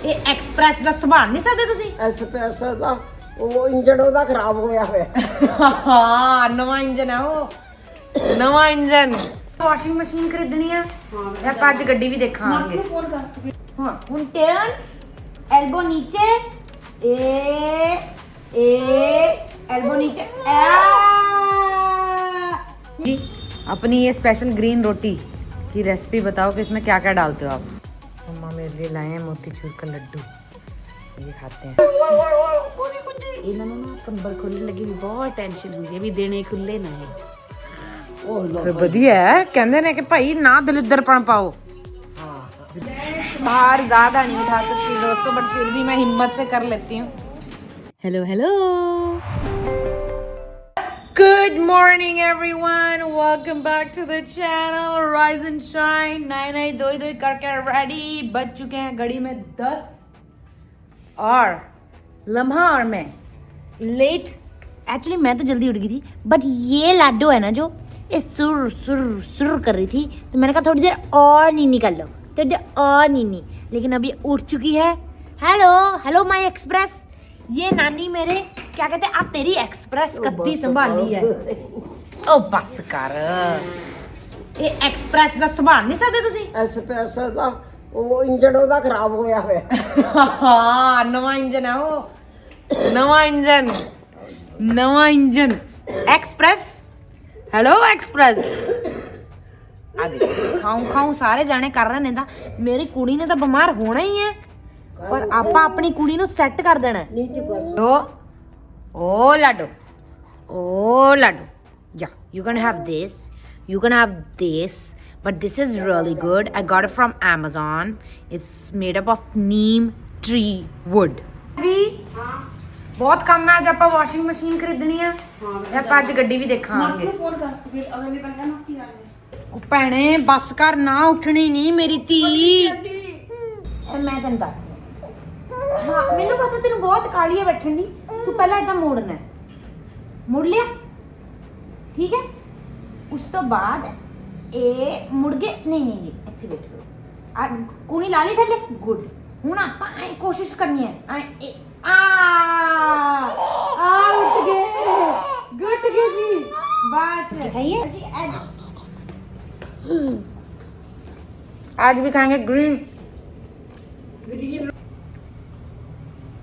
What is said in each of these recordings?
ਇਹ ਐਕਸਪ੍ਰੈਸ ਦਾ ਸੰਭਾਲ ਨਹੀਂ ਸਕਦੇ ਤੁਸੀਂ? ਐਕਸਪ੍ਰੈਸ ਦਾ ਉਹ ਇੰਜਣ ਉਹਦਾ ਖਰਾਬ ਹੋਇਆ ਹੋਇਆ। ਹਾਂ ਨਵਾਂ ਇੰਜਨ ਹੈ ਉਹ, ਨਵਾਂ ਇੰਜਨ। ਵਾਸ਼ਿੰਗ ਮਸ਼ੀਨ ਖਰੀਦਣੀ ਆ ਜਾਂ ਆਪਾਂ ਅੱਜ ਗੱਡੀ ਵੀ ਦੇਖਾਂਗੇ। ਹਾਂ ਹੁਣ ਟਰਨ एल्बो नीचे ए एल्बो नीचे जी। अपनी ये स्पेशल ग्रीन रोटी की रेसिपी बताओ कि इसमें क्या क्या डालते हो आप? मम्मा मेरे लिए लाए हैं मोतीचूर का लड्डू, ये खाते हैं। ਇਹਨਾਂ ਨੂੰ ਨਾ ਕੰਬਲ ਖੋਲਣ ਲੱਗੀ ਵੀ ਬਹੁਤ ਟੈਨਸ਼ਨ ਹੁੰਦੀ ਹੈ ਵੀ ਦਿਨੇ ਖੁੱਲੇ ਨਾ ਹੈ। फिर बढ़िया है, कहते हैं कि भाई ना दलिद्दरपन पाओ। बाहर ज्यादा नहीं उठा सकती दोस्तों, बट फिर भी मैं हिम्मत से कर लेती हूँ। Hello hello, good morning everyone, welcome back to the channel rise and shine. नए नए दो करके रेडी, बज चुके हैं घड़ी में 10 और लम्हा और मैं लेट। एक्चुअली मैं तो जल्दी उठ गई थी, बट ये लाडो है ना जो ये सुर सुर सुर कर रही थी, तो मैंने कहा थोड़ी देर और नी निकल लो, थोड़ी देर और नी। लेकिन अभी उठ चुकी है। Hello hello my express. ये नानी मेरे क्या कहते हैं, आप तेरी एक्सप्रेस कत्ती संभाली है। ओ बस कर, ये एक्सप्रेस ਦਾ ਸੰਭਾਲ ਨਹੀਂ ਸਕਦੇ ਤੁਸੀਂ? ਐਕਸਪ੍ਰੈਸ ਦਾ ਉਹ ਇੰਜਣ ਉਹਦਾ ਖਰਾਬ ਹੋਇਆ ਹੋਇਆ। ਹਾਂ ਨਵਾਂ ਇੰਜਨ ਹੈ ਉਹ, ਨਵਾਂ ਇੰਜਨ, ਨਵਾਂ ਇੰਜਨ एक्सप्रेस। Hello express. खाऊं खाऊं सारे जाने कर रहे ने ता मेरी कुड़ी ने तो बीमार होना ही है, पर आपा अपनी कुड़ी नु सेट कर देना है। ओ लाडो, ओ लाडो, या you can have this, you can have this, but this is really good. I got it from Amazon. It's made up of neem tree wood. जी बहुत कम है, आज आप वाशिंग मशीन खरीदनी है या आप आज गड्डी भी देखांगे। भैने बस कर, ना उठनी नहीं मेरी धी। मैं तेन दस हाँ मैनू पता तेन बहुत काली है बैठन दी। तू पहला इदा मोड़ना है, मुड़ लिया ठीक है। उस तो बाद ए मुड़ गए, नहीं नहीं नहीं इत्थे बैठ कुणी ला ली थले। गुड, हुण आपां ऐ कोशिश करनी है उठ गए, गुट गई सी बस। आज भी खाएंगे ग्रीन।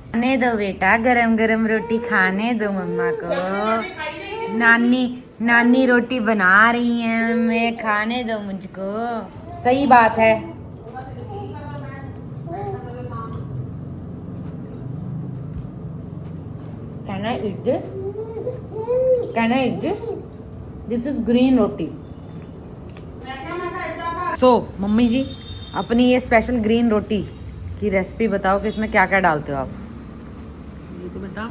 खाने दो बेटा, गरम गरम रोटी खाने दो मम्मा को। नानी नानी रोटी बना रही है, मैं खाने दो मुझको। सही बात है। Can I eat this? Can I eat this? This is green roti. So, mummy ji अपनी ये स्पेशल ग्रीन रोटी की रेसिपी बताओ कि इसमें क्या क्या डालते हो आप? ये तो बेटा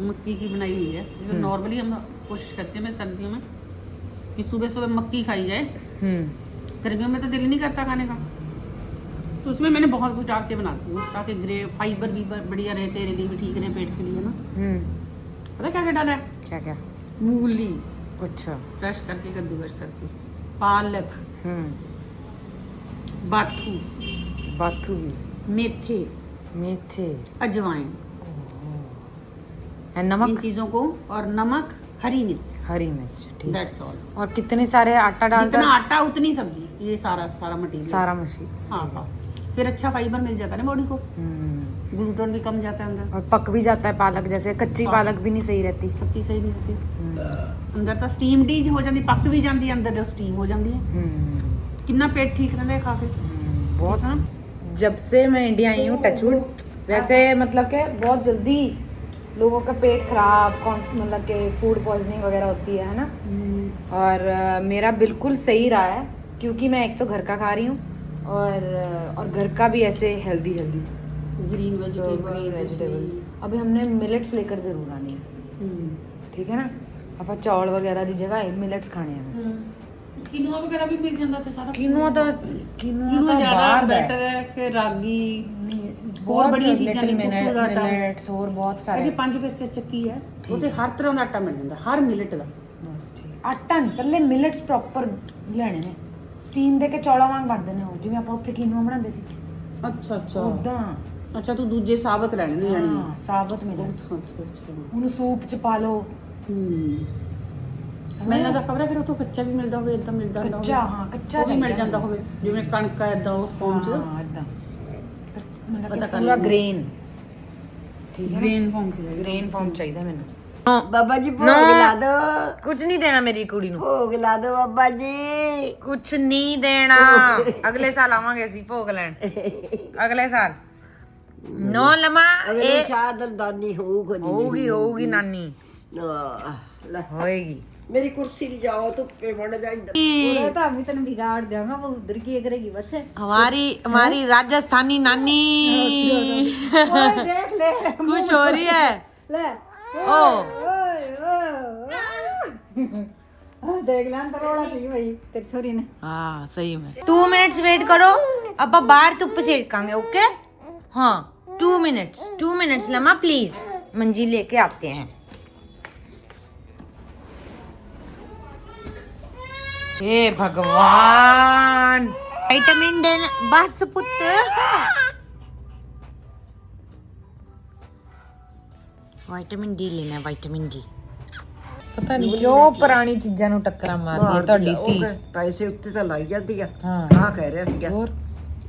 मक्की की बनाई हुई है। जो नॉर्मली हम कोशिश करते हैं सर्दियों में कि सुबह सुबह मक्की खाई जाए। गर्मियों में तो दिल नहीं करता खाने का, तो उसमें मैंने बहुत कुछ डाल के बनाती हूँ ताकि फाइबर भी बढ़िया रहे, तेरे लिए भी ठीक रहे, पेट के लिए ना। पता क्या क्या डाला है? क्या क्या? मूली, अच्छा क्रश करके, कद्दूकस करके, पालक, बाथू, बाथू भी, मेथे, मेथे, अजवाइन, नमक, इन चीजों को, और नमक, हरी मिर्च, हरी मिर्च, ठीक। That's all. और कितने सारे आटा डालते हैं? जितना आटा उतनी सब्जी, ये सारा मटेरियल, सारा मशीन। हाँ, फिर अच्छा फाइबर मिल जाता है ना बॉडी को, ग्लूटेन भी कम जाता है अंदर, और पक भी जाता है पालक। जैसे कच्ची पालक भी नहीं सही रहती, कच्ची सही नहीं रहती। अंदर तो स्टीम डी हो जाती, पक भी जाती है अंदर, जो स्टीम हो जाती है। कितना पेट ठीक रहता है खा के, बहुत ना। जब से मैं इंडिया आई हूँ टचवुड, वैसे मतलब कि बहुत जल्दी लोगों का पेट खराब, मतलब कि फूड पॉइजनिंग वगैरह होती है ना। और मेरा बिल्कुल सही रहा है, क्योंकि मैं एक तो घर का खा रही हूँ और घर का भी ऐसे हेल्दी ग्रीन वेजिटेबल्स। अभी हमने मिलेट्स लेकर जरूर आनी है, ठीक है ना। ਆਪਾਂ चौल वगैरह की जगह मिलेट्स खाने हैं। कीनोआ वगैरह भी मिल जाता है सारा। कीनोआ ज्यादा बेटर है कि रागी, बहुत बड़ी चीਜ਼ਾਂ ਨੇ, मिलेट्स और बहुत सारे। ਇਹ 5 ਫੀਸਦ ਚੱਕੀ ਹੈ, ਉਹਤੇ ਹਰ ਤਰ੍ਹਾਂ ਦਾ ਆਟਾ ਮਿਲ ਜਾਂਦਾ, ਹਰ ਮਿਲਟ ਦਾ। ਬਸ ਠੀਕ, ਆਟਾ ਨਹੀਂ ਕੱਲੇ ਮਿਲਟਸ ਪ੍ਰੋਪਰ ਲੈਣੇ ਨੇ, ਸਟੀਮ ਦੇ ਕੇ ਚੌਲਾਂ ਵਾਂਗ ਬਣਦੇ ਨੇ ਉਹ, ਜਿਵੇਂ ਆਪਾਂ ਉੱਥੇ ਕੀਨੋਆ ਬਣਾਉਂਦੇ ਸੀ। ਅੱਛਾ ਅੱਛਾ, ਉਦਾਂ ਅੱਛਾ ਤੂੰ ਦੂਜੇ ਸਾਬਤ ਲੈਣੇ ਨੇ ਜਾਨੀ ਹਾਂ ਸਾਬਤ ਮਿਲੇ ਅੱਛਾ ਅੱਛਾ ਉਹਨੂੰ ਸੂਪ ਚ ਪਾ ਲਓ। ਮੈਨੂੰ ਲੱਗਦਾ ਖਬਰ ਹੈ ਫਿਰ ਉਹ ਤੋਂ ਕੱਚਾ ਵੀ ਮਿਲਦਾ ਹੋਵੇ, ਇਦਾਂ ਮਿਲਦਾ ਹੁੰਦਾ ਕੱਚਾ, ਹਾਂ ਕੱਚਾ ਉਹ ਵੀ ਮਿਲ ਚਾਹੀਦਾ ਜਾਂਦਾ ਹੋਵੇ ਜਿਵੇਂ ਕਣਕ ਹੈ ਇਦਾਂ ਉਸ ਫਾਰਮ ਚ। ਹਾਂ ਇਦਾਂ ਪਤਾ ਕਰ ਪੂਰਾ ਲੈਂਦੇ। ਗ੍ਰੇਨ, ਠੀਕ ਹੈ ਗ੍ਰੇਨ ਫਾਰਮ ਚ ਹੈ। ਗ੍ਰੇਨ ਫਾਰਮ ਚਾਹੀਦਾ ਮੈਨੂੰ। ਬਾਬਾ ਜੀ ਭੋਗ ਲਾ ਦੋ, ਕੁਝ ਨਹੀਂ ਦੇਣਾ ਮੇਰੀ ਕੁੜੀ ਨੂੰ, ਭੋਗ ਲਾ ਦੋ ਬਾਬਾ ਜੀ। ਕੁਝ ਨਹੀਂ ਦੇਣਾ। ਅਗਲੇ ਸਾਲ ਆਵਾਂਗੇ ਅਸੀਂ ਭੋਗ ਲੈਣ, ਅਗਲੇ ਸਾਲ। ਨੋ ਲਮਾ ਅਗਲੇ ਸ਼ਾਦ ਦਾਨੀ ਹੋਊਗੀ ਹੋਊਗੀ ਨਾਨੀ ਲੈ ਹੋਏਗੀ। मेरी कुर्सी ले जाओ धुप्पे बन जा इधर। तो अभी तक बिगाड़ देगा वो उधर की करेगी बस। हमारी राजस्थानी नानी देख ले खुश हो रही है। ले ओ देख ले अंदर रोड़ा थी भाई तेरी छोरी ने। हाँ सही में 2 मिनट्स वेट करो, अब बाहर धुप सेकांगे। ओके हाँ 2 मिनट्स लम्मा प्लीज, मंजी लेके आते हैं। हे भगवान विटामिन डी बस पुत्र विटामिन डी लेना, विटामिन डी। ਪਤਾ ਨਹੀਂ ਕਿਉਂ ਪੁਰਾਣੀ ਚੀਜ਼ਾਂ ਨੂੰ ਟੱਕਰਾਂ ਮਾਰਦੀ ਹੈ ਤੁਹਾਡੀ ਧੀ। ਪੈਸੇ ਉੱਤੇ ਤਾਂ ਲਾਈ ਜਾਂਦੀ ਆ। हाँ ਆ ਕਹਿ ਰਿਹਾ ਸੀਗਾ और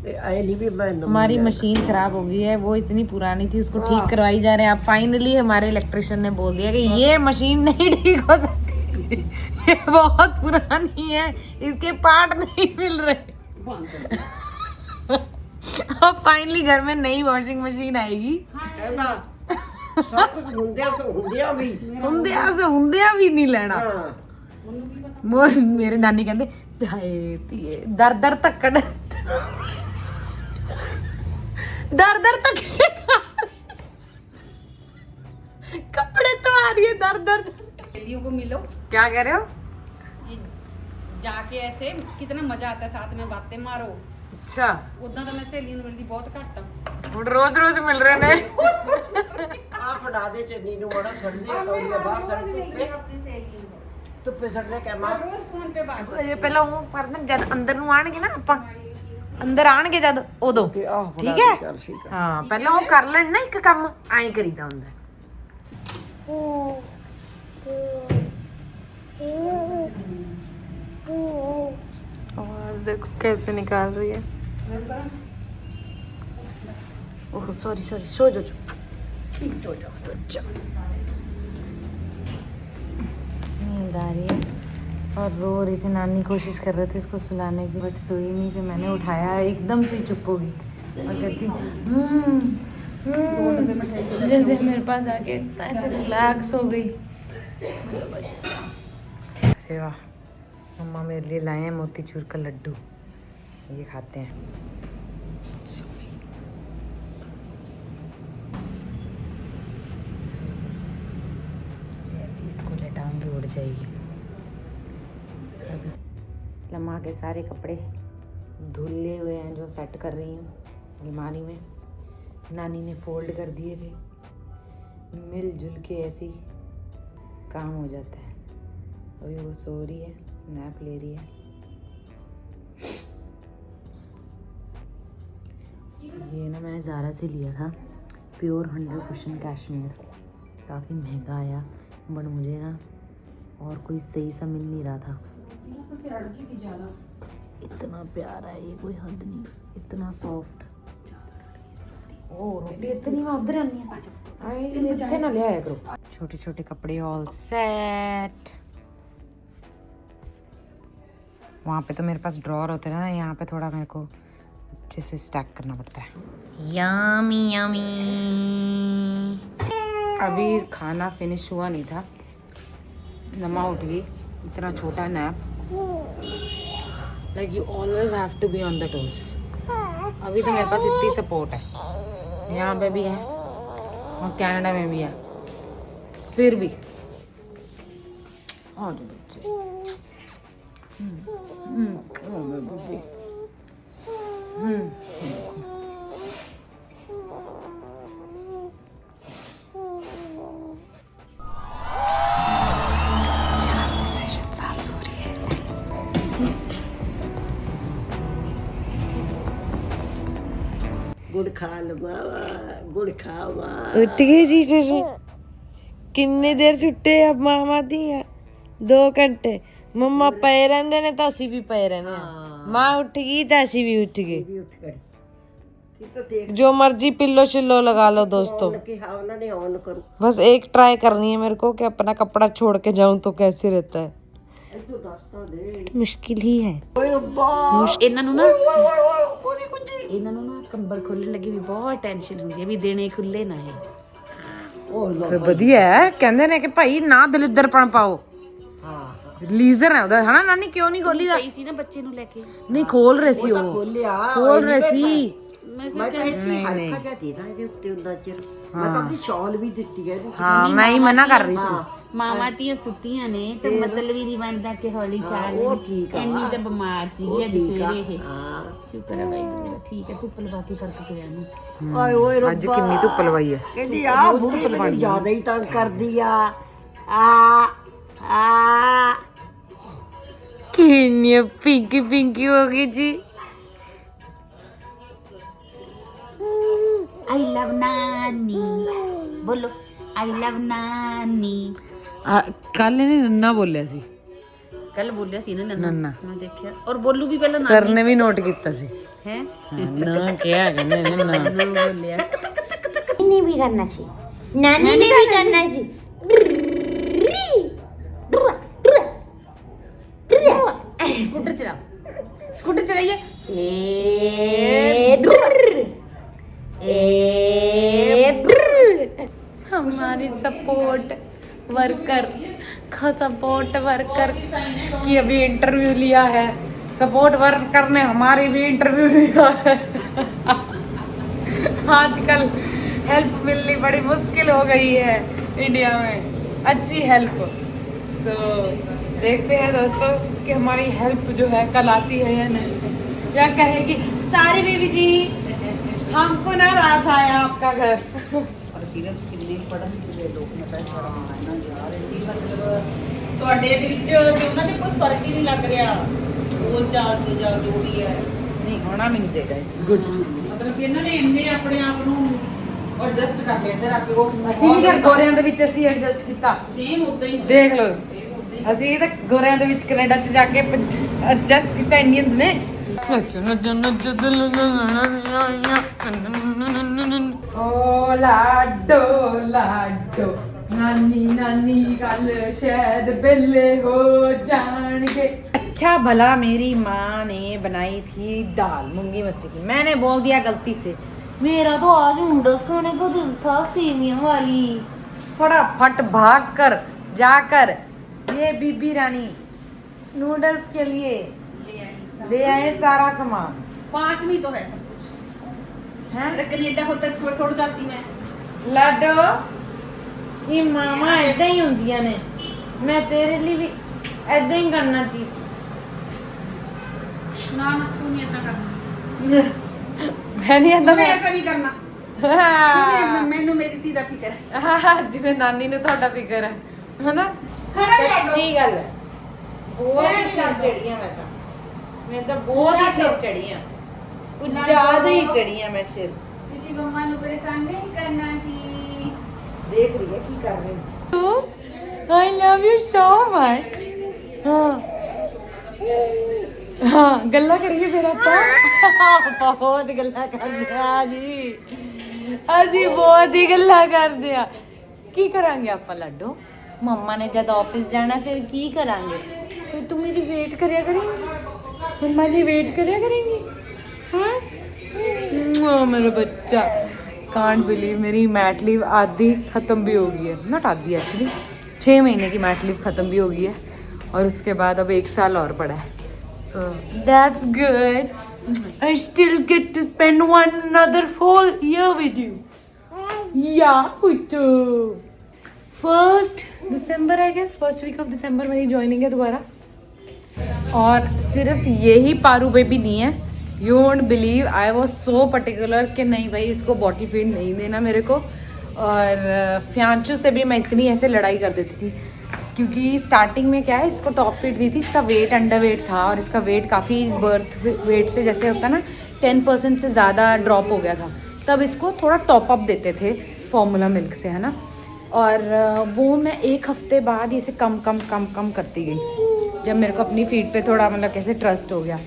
ਐ नहीं भी मैं हमारी मशीन खराब हो गई है, वो इतनी पुरानी थी, उसको ठीक करवाई जा रहे हैं। अब फाइनली हमारे इलेक्ट्रिशियन ने बोल दिया कि ये मशीन नहीं ठीक हो सकती, ये बहुत पुरानी है, इसके पार्ट नहीं मिल रहे। अब फाइनली घर में नई वॉशिंग मशीन आएगी। कहना सब कुछ ਹੁੰਦਿਆਂ ਵੀ ਨਹੀਂ ਲੈਣਾ। ਮੇਰੇ ਨਾਨੀ ਕਹਿੰਦੇ ਹਾਏ ਧੀਏ ਦਰ ਦਰ ਧੱਕੜ कपड़े तो आ रही है दर सहेलियों को मिलो, क्या कह रहे हो? ये जाके ऐसे कितना मजा आता है, साथ में बातें मारो। अच्छा उदा तो मैं सहेलियों ਨੂੰ ਮਿਲਦੀ ਬਹੁਤ ਘੱਟ ਆ। ਹੁਣ ਰੋਜ਼ ਮਿਲ ਰਹੇ ਨੇ। ਆ ਫੜਾ ਦੇ ਚੰਨੀ ਨੂੰ ਮੜਾ ਛੱਡ ਦੇ ਤੌਲੀਆ ਬਾਹਰ ਛੱਡ ਦੇ ਧੁੱਪੇ ਛੱਡ ਦੇ ਕਹਿ ਮਾਰ। ਰੋਜ਼ ਫੋਨ पे बात। ਇਹ ਪਹਿਲਾਂ ਉਹ ਪਰਮਨ ਜਦ ਅੰਦਰ ਨੂੰ ਆਣਗੇ ਨਾ, ਆਪਾਂ ਅੰਦਰ ਆਣਗੇ ਜਦ ਉਦੋਂ ਠੀਕ ਹੈ। ਹਾਂ ਪਹਿਲਾਂ ਉਹ ਕਰ ਲੈਣ ਨਾ ਇੱਕ ਕੰਮ, ਐਂ ਕਰੀਦਾ ਹੁੰਦਾ। आवाज देखो कैसे निकाल रही है। ओह सॉरी सो जाओ नींद आ रही है और रो रही थी। नानी कोशिश कर रहे थे इसको सुलाने की, बट सोई नहीं। फिर मैंने उठाया, एकदम से चुप होगी और कहती जैसे मेरे पास आके इतना ऐसे रिलैक्स हो गई। अरे वाह, मम्मा मेरे लिए लाए हैं मोतीचूर का लड्डू, ये खाते हैं। जैसे इसको लेटाऊंगी उड़ जाएगी। लम्मा के सारे कपड़े धुले हुए हैं जो सेट कर रही हूँ अलमारी में। नानी ने फोल्ड कर दिए थे, मिलजुल के ऐसे ही काम हो जाता है। अभी वो सो रही है, नैप ले रही है। ये ना मैंने ज़ारा से लिया था, प्योर 100% कैशमीर। काफ़ी महंगा आया, बट मुझे ना और कोई सही सा मिल नहीं रहा था। इतना प्यारा है ये, कोई हद नहीं, इतना सॉफ्ट। ओ रोटी इतनी मैं उधर आनी है, इतने ना ले आया करो। छोटे छोटे कपड़े ऑल सेट। वहाँ पे तो मेरे पास ड्रॉर होते हैं ना, यहाँ पे थोड़ा मेरे को अच्छे से स्टैक करना पड़ता है। Yummy yummy. अभी खाना फिनिश हुआ नहीं था, नमा उठ गई। इतना छोटा nap, like you always have to be on the toes. अभी तो मेरे पास इतनी सपोर्ट है, यहाँ पे भी है और कनाडा में भी है, फिर भी आ जाओ बच्चे। ਗੁੜ ਖਾ ਲਵਾਂ ਗੁੜ ਖਾਵਾਂ। ਉੱਠ ਗਈ ਜੀ ਤੁਸੀਂ? ਕਿੰਨੀ ਦੇਰ ਸੁੱਤੇ ਆ ਮਾਮਾ ਦੀਆਂ? 2 ਘੰਟੇ। ਮੰਮਾ ਪਏ ਰਹਿੰਦੇ ਨੇ ਤਾਂ ਅਸੀਂ ਵੀ ਪਏ ਰਹਿੰਦੇ ਆ। ਮਾਂ ਉੱਠ ਗਈ ਤਾਂ ਅਸੀਂ ਵੀ ਉੱਠ ਗਏ। ਵੀ ਉੱਠ ਗਏ तो देख जो मर्जी पिल्लो शिल्लो लगा लो दोस्तों, कि हाँ उन्होंने ऑन करो। बस एक ट्राई करनी है मेरे को कि अपना कपड़ा छोड़ के जाऊं तो कैसे रहता है। तो दस्ता दे मुश्किल ही है। ओए रब्बा ਇਹਨਾਂ ਨੂੰ ਨਾ ਕੰਬਲ ਖੋਲਣ ਲੱਗੀ ਵੀ ਬਹੁਤ ਟੈਨਸ਼ਨ ਹੁੰਦੀ ਹੈ ਵੀ ਦਿਨੇ ਖੁੱਲੇ ਨਾ ਹੈ। ओ लो ਫਿਰ ਵਧੀਆ ਹੈ, ਕਹਿੰਦੇ ਨੇ ਕਿ ਭਾਈ ਨਾ ਦਲਿੱਦਰਪਣ ਪਾਓ। हाँ ਲੀਜ਼ਰ ਹੈ ਉਹਦਾ, ਹਨਾ ਨਾਨੀ? ਕਿਉਂ ਨਹੀਂ ਖੋਲੀ ਦਾ? ਪਈ ਸੀ ਨਾ ਬੱਚੇ ਨੂੰ ਲੈ ਕੇ। ਨਹੀਂ ਖੋਲ ਰਹੇ ਸੀ ਉਹ, खोलिया ਖੋਲ ਰਹੇ ਸੀ। मैं तो ऐसी हल्का जा देना है उत्ते उन्ना चिर मैं तो अपनी शॉल भी ਦਿੱਤੀ है ਹਾਂ ਮੈਂ ਹੀ ਮਨਾ ਕਰ ਰਹੀ ਸੀ। ਮਾਵਾਂ ਧੀਆਂ ਸੁੱਤੀਆਂ ਨੇ ਤੇ ਮਤਲਬ ਹੀ ਨਹੀਂ ਬਣਦਾ ਕਿ ਹੌਲੀ ਚਾਲ ਉਹ ਠੀਕ ਆ। ਇੰਨੀ ਤਾਂ ਬਿਮਾਰ ਸੀਗੀ ਅੱਜ ਸਵੇਰੇ ਇਹ। ਹਾਂ ਸ਼ੁਕਰ ਹੈ ਵਾਹਿਗੁਰੂ ਦਾ, ਠੀਕ ਹੈ ਧੁੱਪ ਲਵਾ ਕੇ ਫਰਕ ਪਿਆ ਇਹਨੂੰ। ਓਏ ਓਏ ਰੱਬਾ ਅੱਜ ਕਿੰਨੀ ਧੁੱਪ ਲਵਾਈ ਹੈ। ਕਹਿੰਦੀ ਆ ਬੁੜੀ ਮੈਨੂੰ ਜ਼ਿਆਦਾ ਹੀ ਤੰਗ ਕਰਦੀ ਆ ਆ ਆ ਕਿੰਨੀ ਪਿੰਕੀ ਪਿੰਕੀ ਹੋ ਗਈ ਜੀ। I love ਨਾਨੀ ਬੋਲੋ, I love ਨਾਨੀ। ਕੱਲ ਇਹਨੇ ਨੰਨਾ ਬੋਲਿਆ ਸੀ। ਕੱਲ ਬੋਲਿਆ ਸੀ ਨਾ ਨੰਨਾ, ਨੰਨਾ ਮੈਂ ਦੇਖਿਆ। ਔਰ ਬੋਲੂ ਵੀ ਪਹਿਲਾਂ ਸਰ ਨੇ ਵੀ ਨੋਟ ਕੀਤਾ ਸੀ। ਹੈ ਨਾ ਕਿਹਾ ਕਹਿੰਦੇ ਨੰਨਾ ਬੋਲਿਆ। ने भी करना चाहिए, नानी ने भी करना चाहिए। स्कूटर चलाओ, स्कूटर चलाइए। हमारी सपोर्ट वर्कर की अभी इंटरव्यू लिया है। सपोर्ट वर्कर ने हमारी भी इंटरव्यू लिया है। आजकल हेल्प मिलनी बड़ी मुश्किल हो गई है इंडिया में, अच्छी हेल्प। सो देखते हैं दोस्तों कि हमारी हेल्प जो है कल आती है या नहीं, या कहेगी सारी बेबी जी हमको ना रास आया आपका घर। ਕਿੰਨੇ ਪੜਨ ਦੇ ਲੋਕ ਨੇ ਪੈਸਾ ਇਹਨਾਂ ਯਾਰ ਇਹ ਮਤਲਬ ਤੁਹਾਡੇ ਦੇ ਵਿੱਚ ਜੇ ਉਹਨਾਂ ਦੇ ਕੋਈ ਫਰਕ ਹੀ ਨਹੀਂ ਲੱਗ ਰਿਹਾ ਉਹ ਚਾਰ ਤੇ ਜਾਂ ਜੋ ਵੀ ਹੈ। नहीं होना भी नहीं देगा, इट्स गुड। ਮਤਲਬ ਕਿ ਇਹਨਾਂ ਨੇ ਇੰਨੇ ਆਪਣੇ ਆਪ ਨੂੰ ਐਡਜਸਟ ਕਰ ਲਿਆ ਇੱਧਰ ਆ ਕੇ ਉਸ ਅਸੀਂ ਵੀ ਫਿਰ ਗੋਰਿਆਂ ਦੇ ਵਿੱਚ ਅਸੀਂ ਐਡਜਸਟ ਕੀਤਾ। ਸੇਮ ਉਦਾਂ ਹੀ ਦੇਖ ਲਓ ਅਸੀਂ ਤਾਂ ਗੋਰਿਆਂ ਦੇ ਵਿੱਚ ਕੈਨੇਡਾ 'ਚ ਜਾ ਕੇ ਐਡਜਸਟ ਕੀਤਾ ਇੰਡੀਅਨਸ ਨੇ। ਓ ਲਾਡੋ ਲਾਡੋ ਨਾਨੀ ਨਾਨੀ ਕੱਲ शायद बेले हो जाएंगे। अच्छा भला मेरी माँ ने बनाई थी दाल मूंगी मसूर की, मैंने बोल दिया गलती से मेरा तो आज नूडल्स खाने का दिल था सेवियां वाली। फटाफट भाग कर जाकर ये बीबी रानी नूडल्स के लिए ले आए सारा सामान। पास में तो है सब कुछ हैं कनेडा होता थोड़ा थोड़ा जाती मैं लाडो ये मामा ऐदा ही ਹੁੰਦੀਆਂ ਨੇ, मैं तेरे लिए भी ऐदा ही करना चाहिए। ना ना तू नहीं ऐसा करना, मैं नहीं ऐदा मैं ऐसा नहीं करना। ਹਾਂ ਮੈਨੂੰ ਮੇਰੀ ਧੀ ਦਾ ਫਿਕਰ ਹੈ। ਜਿਵੇਂ ਨਾਨੀ ਨੂੰ ਤੁਹਾਡਾ ਫਿਕਰ ਹੈ ਹਨਾ। ਸੱਚੀ ਗੱਲ ਹੈ, ਬਹੁਤ ਹੀ ਸਿਰ ਚੜੀਆਂ ਮੈਂ ਤਾਂ ਬਹੁਤ ਹੀ ਸਿਰ ਚੜੀਆਂ, ਕੁਝ ਜ਼ਿਆਦਾ ਹੀ ਚੜੀਆਂ ਮੈਂ ਸਿਰ। ਤੁਸੀਂ ਮੰਮਾ ਨੂੰ ਪਰੇਸ਼ਾਨ ਨਹੀਂ ਕਰਨਾ ਸੀ। ਦੇਖ ਰਹੀ ਹੈ ਕੀ ਕਰ ਰਹੇ ਹੋ। I love you so much। ਹਾਂ ਗੱਲਾਂ ਕਰੀਏ ਫਿਰ ਆਪਾਂ। ਬਹੁਤ ਗੱਲਾਂ ਕਰਦੇ ਆ ਜੀ, ਅਸੀਂ ਬਹੁਤ ਹੀ ਗੱਲਾਂ ਕਰਦੇ ਆ। ਕੀ ਕਰਾਂਗੇ ਆਪਾਂ ਲੱਡੂ? ਮੰਮਾ ਨੇ ਜਦ ਆਫਿਸ ਜਾਣਾ ਫਿਰ ਕੀ ਕਰਾਂਗੇ? ਫਿਰ ਤੂੰ ਮੇਰੀ ਵੇਟ ਕਰਿਆ ਕਰੇਂਗੀ, ਮੰਮਾ ਦੀ ਵੇਟ ਕਰਿਆ ਕਰੇਂਗੀ। हाँ मेरा बच्चा, कांट बिलीव मेरी मैट लीव आधी ख़त्म भी हो गई है, नॉट आधी एक्चुअली 6 महीने की मैट लीव ख़त्म भी हो गई है और उसके बाद अब 1 साल और पड़ा है। So that's good, I still get to spend one another whole year with you। या पुट्टू 1st December I guess, first week of December मेरी ज्वाइनिंग है दोबारा। और सिर्फ यही पारू बेबी नहीं है, you won't believe I was so particular कि नहीं भाई इसको बॉटल फीड नहीं देना मेरे को। और फ्यांचू से भी मैं इतनी ऐसे लड़ाई कर देती थी क्योंकि स्टार्टिंग में क्या है इसको टॉप फीड दी थी, इसका वेट अंडर वेट था और इसका वेट काफ़ी बर्थ वेट से जैसे होता है ना 10% से ज़्यादा ड्रॉप हो गया था तब इसको थोड़ा टॉप अप देते थे फॉर्मूला मिल्क से, है ना। और वो मैं एक हफ्ते बाद इसे कम कम कम कम करती गई, जब मेरे को अपनी फीड पे थोड़ा मतलब कैसे ट्रस्ट हो गया।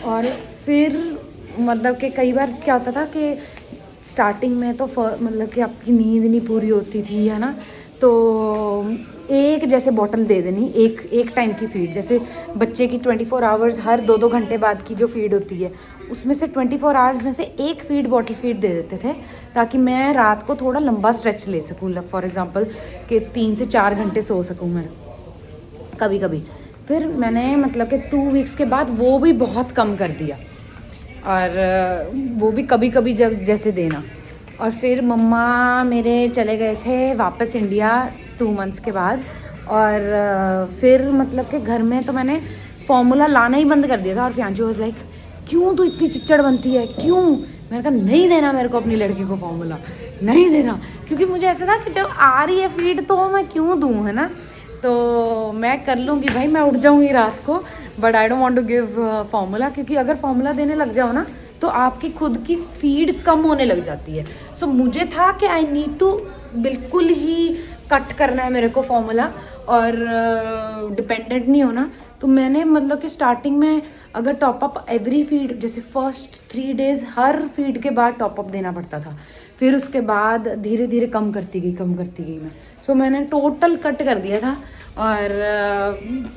और फिर मतलब कि कई बार क्या होता था कि स्टार्टिंग में तो मतलब कि आपकी नींद नहीं पूरी होती थी, है ना, तो एक जैसे बॉटल दे देनी, एक टाइम की फीड, जैसे बच्चे की 24 आवर्स हर 2-2 घंटे बाद की जो फीड होती है, उसमें से 24 आवर्स में से एक फीड बॉटल फीड दे देते थे, ताकि मैं रात को थोड़ा लंबा स्ट्रेच ले सकूँ, फॉर एग्जांपल कि 3 से 4 घंटे सो सकूँ मैं कभी कभी। फिर मैंने मतलब कि 2 वीक्स के बाद वो भी बहुत कम कर दिया, और वो भी कभी कभी जब जैसे देना। और फिर मम्मा मेरे चले गए थे वापस इंडिया 2 मंथ्स के बाद, और फिर मतलब कि घर में तो मैंने फॉर्मूला लाना ही बंद कर दिया था। और फियांशु वाज लाइक, क्यों तू इतनी चिच्चड़ बनती है, क्यों? मैंने कहा नहीं देना मेरे को अपनी लड़की को फॉर्मूला, नहीं देना, क्योंकि मुझे ऐसा था कि जब आ रही है फीड तो मैं क्यों दूँ, है ना। तो मैं कर लूँगी भाई, मैं उठ जाऊँगी रात को, but I don't want to give formula, क्योंकि अगर फॉर्मूला देने लग जाओ ना तो आपकी खुद की फीड कम होने लग जाती है। सो मुझे था कि आई नीड टू बिल्कुल ही कट करना है मेरे को फॉर्मूला, और डिपेंडेंट नहीं होना। तो मैंने मतलब कि स्टार्टिंग में अगर टॉपअप एवरी फीड, जैसे फर्स्ट 3 डेज़ हर फीड के बाद टॉपअप देना पड़ता था, फिर उसके बाद धीरे धीरे कम करती गई मैं। सो मैंने टोटल कट कर दिया था। और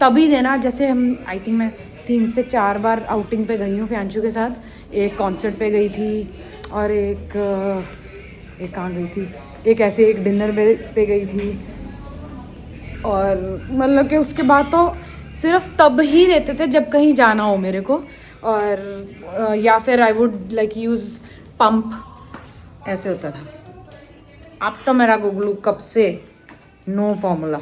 तभी देना, जैसे हम आई थिंक मैं 3 से 4 बार आउटिंग पे गई हूँ फियांशु के साथ। एक कॉन्सर्ट पे गई थी, और एक कहाँ गई थी, एक ऐसे एक डिनर पे गई थी। और मतलब कि उसके बाद तो सिर्फ तब ही देते थे जब कहीं जाना हो मेरे को, और या फिर I would like use pump, ऐसे होता था। अब तो मेरा गुगलू कब से नो फॉर्मूला,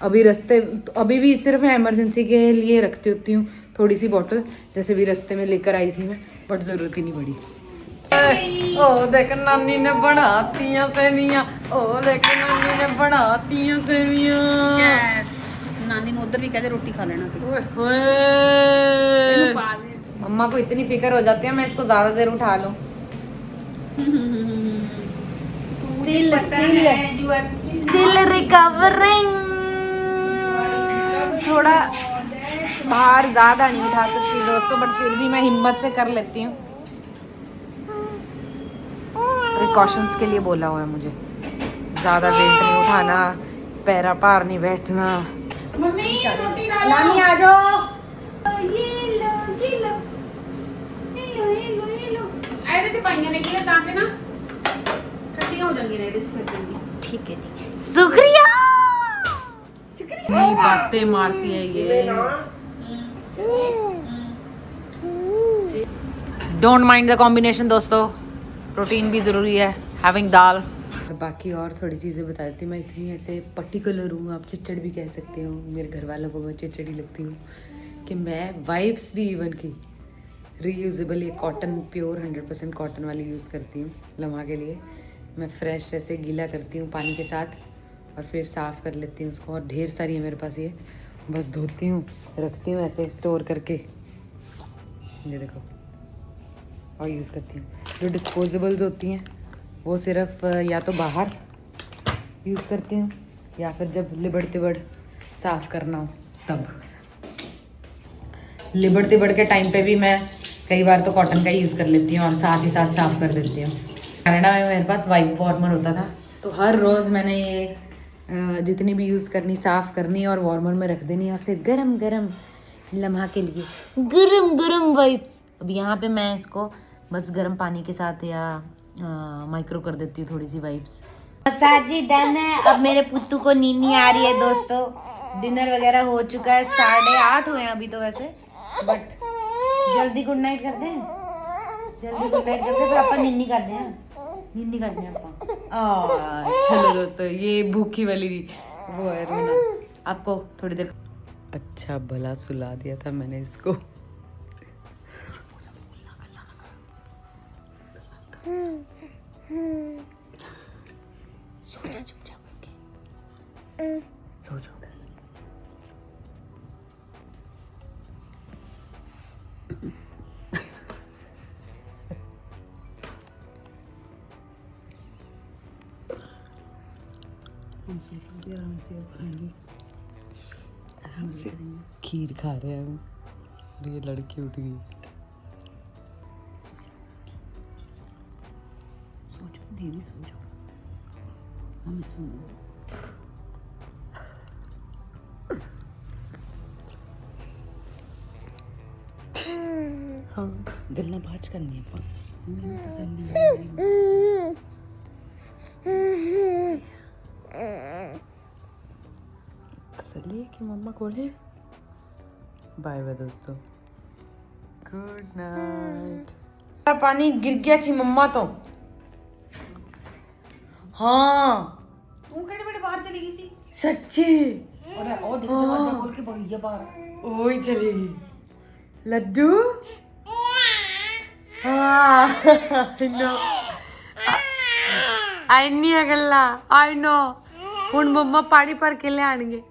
अभी भी सिर्फ इमरजेंसी के लिए रखती होती हूँ थोड़ी सी बॉटल, जैसे भी रास्ते में लेकर आई थी मैं, बट ज़रूरत ही नहीं पड़ी। ओ देख नानी ने बनातियाँ सेवियाँ, ओ देख नानी ने बनातियाँ सेवियाँ। नानी ने उधर भी कहते रोटी खा लेना। मम्मा को इतनी फिक्र हो जाती है मैं इसको ज़्यादा देर उठा लूँ। स्टिल रिकवरिंग, थोड़ा बाहर ज़्यादा नहीं उठा सकती दोस्तों, बट फिर भी मैं हिम्मत से कर लेती हूँ। प्रिकॉशंस के लिए बोला हुआ है मुझे, ज़्यादा वेट नहीं उठाना, पैरा पार नहीं बैठना। नानी आ जाओ। ठीक है, शुक्रिया। ये बातें मारती है ये। डोंट माइंड द कॉम्बिनेशन दोस्तों, प्रोटीन भी ज़रूरी है, हैविंग दाल। बाकी और थोड़ी चीज़ें बता देती हूँ। मैं इतनी ऐसे पर्टिकुलर हूँ, आप चिच्चड़ भी कह सकते हो, मेरे घर वालों को मैं चिच्चड़ी लगती हूँ, कि मैं वाइप्स भी इवन की रीयूजेबल, ये कॉटन प्योर 100% कॉटन वाली यूज़ करती हूँ लम्हा के लिए। मैं फ्रेश ऐसे गीला करती हूँ पानी के साथ, और फिर साफ़ कर लेती हूँ उसको, और ढेर सारी है मेरे पास, ये बस धोती हूँ, रखती हूँ ऐसे स्टोर करके, ये देखो, और यूज़ करती हूँ। जो डिस्पोजेबल्स होती हैं वो सिर्फ या तो बाहर यूज़ करती हूँ, या फिर जब लिबड़ तिबड़ साफ़ करना हो तब। लिबड़ तिबड़ के टाइम पे भी मैं कई बार तो कॉटन का ही यूज़ कर लेती हूँ, और साथ ही साथ साफ़ कर देती हूँ। कनाडा में मेरे पास वाइप वार्मर होता था, तो हर रोज़ मैंने ये जितनी भी यूज़ करनी साफ़ करनी और वार्मर में रख देनी, और फिर गरम गरम लम्हा के लिए गरम गरम वाइप्स। अब यहाँ पे मैं इसको बस गरम पानी के साथ या माइक्रो कर देती हूँ थोड़ी सी वाइप्स। मसाजी डन है। अब मेरे पुत्तू को नींद आ रही है दोस्तों। डिनर वगैरह हो चुका है, 8:30 हुए हैं अभी तो वैसे, बट जल्दी गुड नाइट करते हैं, जल्दी गुड नाइट करते हैं, फिर अपन निन्नी करते हैं, निन्नी करते हैं अपन। चलो दोस्तों, ये भूखी वाली वो है रोना। आपको थोड़ी देर अच्छा भला सुला दिया था मैंने इसको। सो जा चुपचाप करके, सो जाओ। हम सोच रहे थे आराम से अब खाएंगे, आराम से खीर खा रहे हैं हम। और ये लड़की उठ गई। सोचो दीदी, सोचो हमें सुनो। हाँ, गल्ला बाज करनी है अपन। मैंने तसल्ली है। तसल्ली है कि मम्मा खोले। बाय बाय दोस्तों, गुड नाइट। पानी गिर गया छी मम्मा तो। हाँ तू केड़े बेटे बाहर चली गई सी? सच्ची। और ओ देख दरवाजा खोल के भैया बाहर। ओए चली गई लड्डू। हाँ आई नो, आई नहीं है गल्ला, आई नो। हुन मम्मा पानी भर के ले आएंगे।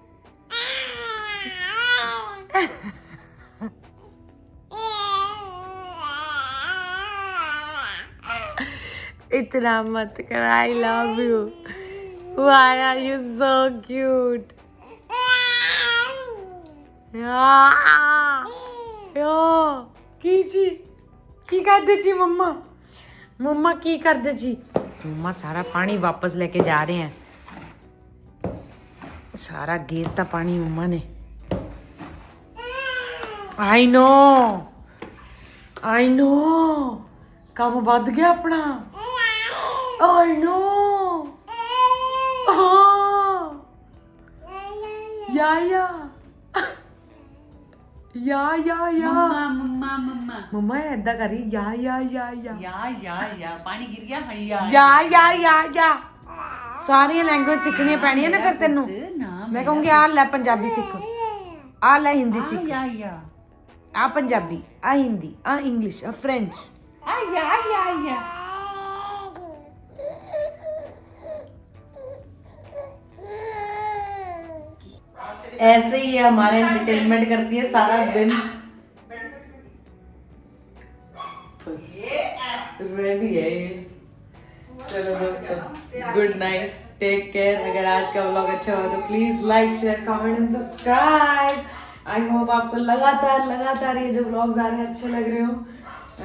इतना मत कर, I love you. Why are you so cute? की कर दे जी मम्मा? मम्मा की कर दे जी? मम्मा सारा पानी वापस लेके जा रहे हैं। सारा गिरता पानी मम्मा ने। आई नो, आई नो, काम बढ़ गया अपना। I know. या मम्मा ऐदा करी या पानी गिर गया या सारी लैंग्वेज सीखनी पैनी है ना फिर तेनू। मैं कहूंगी आ ले पंजाबी सीख, आ ले हिंदी सीख, आ पंजाबी, आ हिंदी, आ इंग्लिश, आ फ्रेंच। ऐसे ही हमारे एंटरटेनमेंट करती है सारा दिन। रेडी है ये। चलो दोस्तों, गुड नाइट, टेक केयर। अगर आज का व्लॉग अच्छा हुआ तो please like, share, comment and subscribe. I hope आपको लगातार ये जो व्लॉग्स आ रहे हैं अच्छे लग रहे हो।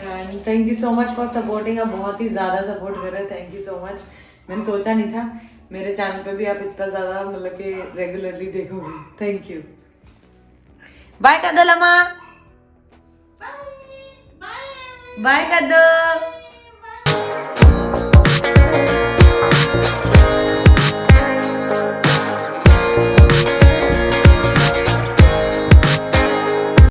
And thank you so much for supporting. आप बहुत ही ज़्यादा सपोर्ट कर रहे हो, थैंक यू सो मच। मैंने सोचा नहीं था मेरे चैनल पे भी आप इतना ज़्यादा मतलब कि रेगुलरली देखोगे। Thank you. बाय कर दो लम्मा, बाय कर दो।